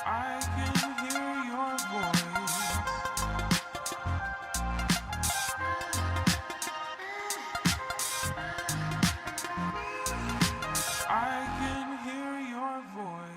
I can hear your voice. I can hear your voice.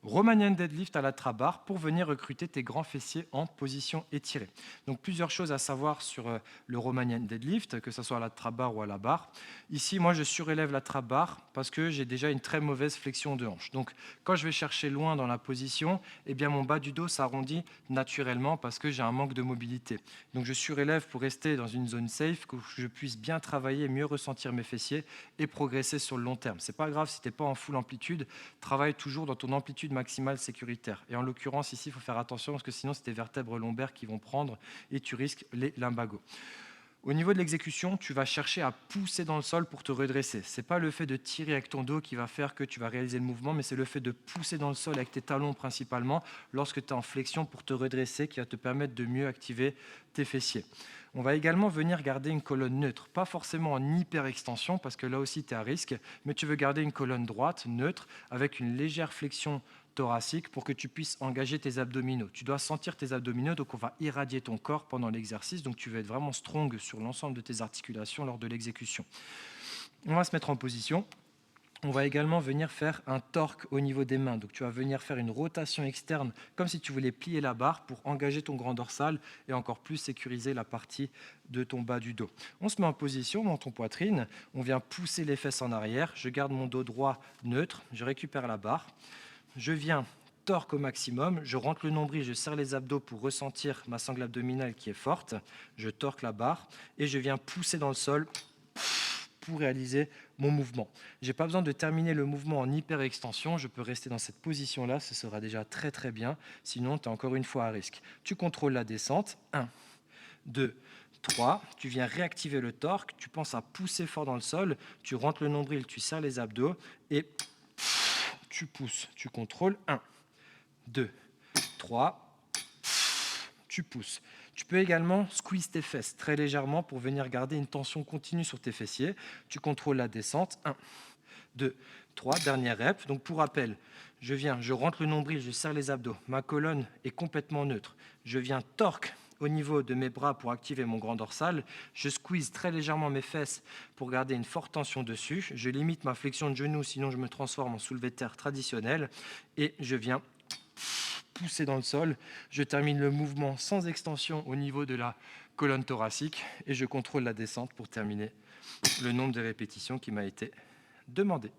Romanian deadlift à la trap bar pour venir recruter tes grands fessiers en position étirée. Donc plusieurs choses à savoir sur le Romanian deadlift, que ce soit à la trap bar ou à la barre. Ici, moi, je surélève la trap bar parce que j'ai déjà une très mauvaise flexion de hanche. Donc quand je vais chercher loin dans la position, eh bien, mon bas du dos s'arrondit naturellement parce que j'ai un manque de mobilité. Donc je surélève pour rester dans une zone safe, que je puisse bien travailler, mieux ressentir mes fessiers et progresser sur le long terme. C'est pas grave si tu n'es pas en full amplitude, travaille toujours dans ton amplitude maximale sécuritaire. Et en l'occurrence, ici, il faut faire attention parce que sinon, c'est tes vertèbres lombaires qui vont prendre et tu risques les lumbagos. Au niveau de l'exécution, tu vas chercher à pousser dans le sol pour te redresser. Ce n'est pas le fait de tirer avec ton dos qui va faire que tu vas réaliser le mouvement, mais c'est le fait de pousser dans le sol avec tes talons principalement lorsque tu es en flexion pour te redresser qui va te permettre de mieux activer tes fessiers. On va également venir garder une colonne neutre, pas forcément en hyper-extension parce que là aussi tu es à risque, mais tu veux garder une colonne droite, neutre, avec une légère flexion thoracique pour que tu puisses engager tes abdominaux. Tu dois sentir tes abdominaux, donc on va irradier ton corps pendant l'exercice, donc tu vas être vraiment strong sur l'ensemble de tes articulations lors de l'exécution. On va se mettre en position. On va également venir faire un torque au niveau des mains. Donc tu vas venir faire une rotation externe comme si tu voulais plier la barre pour engager ton grand dorsal et encore plus sécuriser la partie de ton bas du dos. On se met en position dans ton poitrine. On vient pousser les fesses en arrière. Je garde mon dos droit neutre. Je récupère la barre. Je viens torque au maximum, je rentre le nombril, je serre les abdos pour ressentir ma sangle abdominale qui est forte, je torque la barre et je viens pousser dans le sol pour réaliser mon mouvement. Je n'ai pas besoin de terminer le mouvement en hyper-extension, je peux rester dans cette position-là, ce sera déjà très très bien, sinon tu es encore une fois à risque. Tu contrôles la descente, 1, 2, 3, tu viens réactiver le torque, tu penses à pousser fort dans le sol, tu rentres le nombril, tu serres les abdos et tu pousses, tu contrôles, 1, 2, 3, tu pousses. Tu peux également squeeze tes fesses très légèrement pour venir garder une tension continue sur tes fessiers. Tu contrôles la descente. 1, 2, 3, dernière rep. Donc pour rappel, je rentre le nombril, je serre les abdos. Ma colonne est complètement neutre. Je viens torque au niveau de mes bras pour activer mon grand dorsal. Je squeeze très légèrement mes fesses pour garder une forte tension dessus. Je limite ma flexion de genou, sinon je me transforme en soulevé de terre traditionnel. Et je viens pousser dans le sol. Je termine le mouvement sans extension au niveau de la colonne thoracique et je contrôle la descente pour terminer le nombre de répétitions qui m'a été demandé.